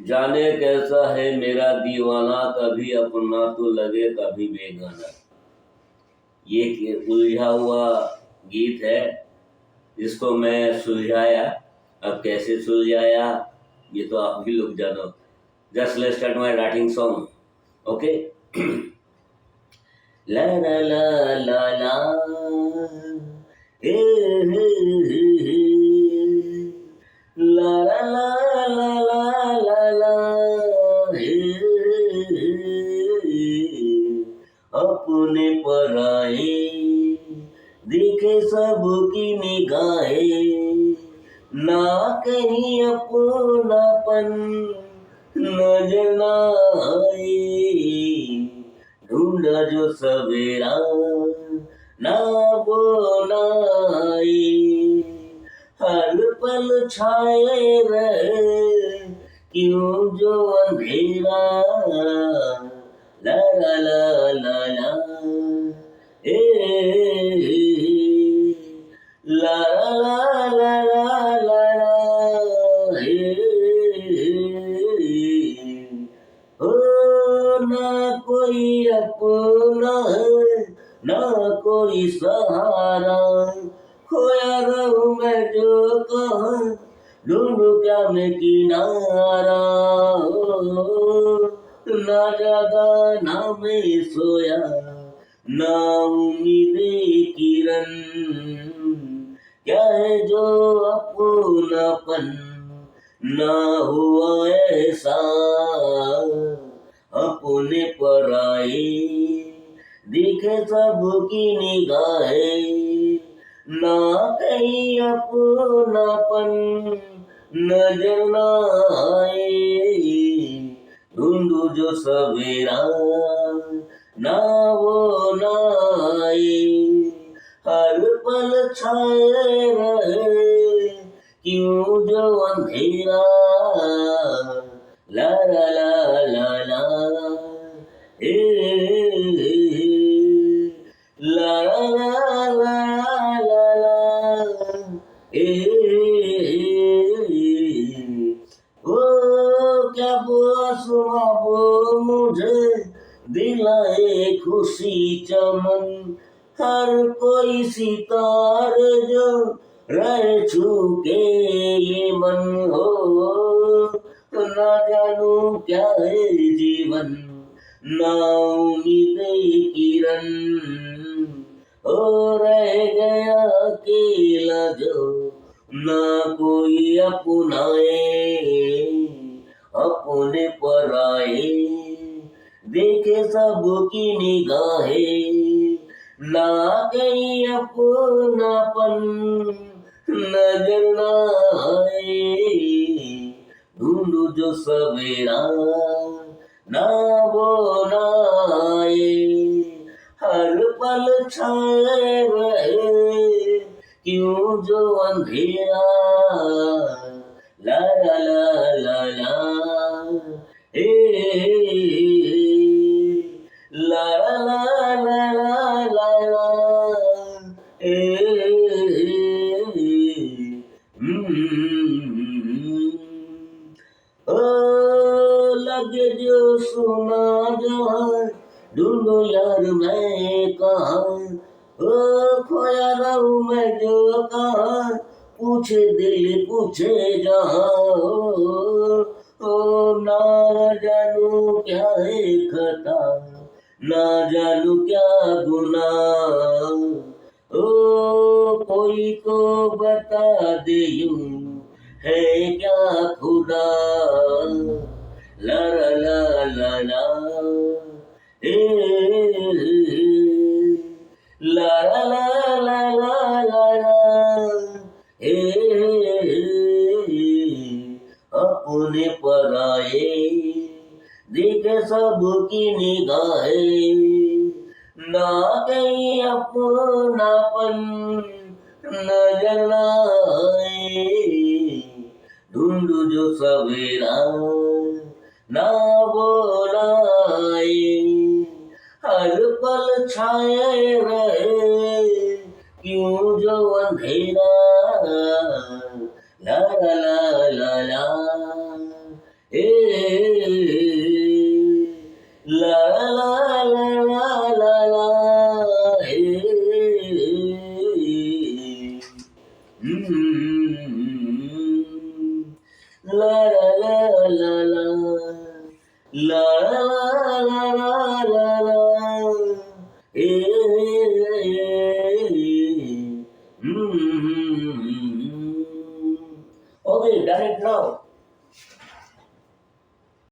जाने कैसा है मेरा दीवाना, कभी अपना तो लगे कभी बेगाना। ये उलझा हुआ गीत है जिसको मैं सुलझाया। अब कैसे सुलझाया ये तो आप भी लोग जानो। Just let's start my writing song. Okay. ला ला ला ला ला ए हे हे हे ला ला ला ला ला ला ला हे अपने पराए देखे सबकी निगाहें, ना कहीं अपनापन नजर ना आए। ढूंढा जो सवेरा ना वो ना आए, हर पल छाए रहे क्यों जो अंधेरा। ला ला ला ला ला ए ला ला ला ला ला ला ए ओ ना कोई अपना है ना कोई सहारा, खोया रहूं मैं जो कहाँ ढूंढूं क्या मैं किनारा। ना जागा ना मैं सोया ना उम्मीदे किरण, क्या है जो अपनापन ना हुआ ऐसा। अपने पराए दिखे सबकी निगाहें, ना कहीं अपनापन नजर ना आए। ढूंढूं जो सवेरा ना वो ना आए, हर पल छाए रहे क्यों जो अंधेरा। ला ला ला ला ला ए ला ला ला ला ला ए ओ क्या बुआ सुना वो मुझे दिलाए खुशी चमन, हर कोई सितारे जो रह चुके ये मन हो। ना जानू क्या है जीवन ना उम्मीदे किरण, हो रह गया अकेला जो ना कोई अपनाए। अपने पराए देखे सबकी निगाहें, ना कहीं अपनापन नजर ना आए। ढूंढूं जो सवेरा ना वो ना आए, हर पल छाए रहे क्यों जो अंधेरा। ला ला ला ला ला ए ला ला ला ला ला ला ए ओ लगे जो सुना जहाँ ढूंढो यार मैं कहाँ। ओ खोया रहूं मैं जो कहाँ पूछे दिल पूछे जहाँ। ओ ना जानू क्या है खता ना जानू क्या गुनाह। ओ कोई को बता दे यूं है क्या खुदा। ला ला ला ला ला ए ला ला ला ला ला ला ला ए अपने पराए देखे सबकी निगाहें, ना कहीं अपनापन नजर ना आए। ढूंढूं जो सवेरा ना वो ना आए, हर पल छाए रहे क्यों जो अंधेरा। ला ला ला ला ला ए बदला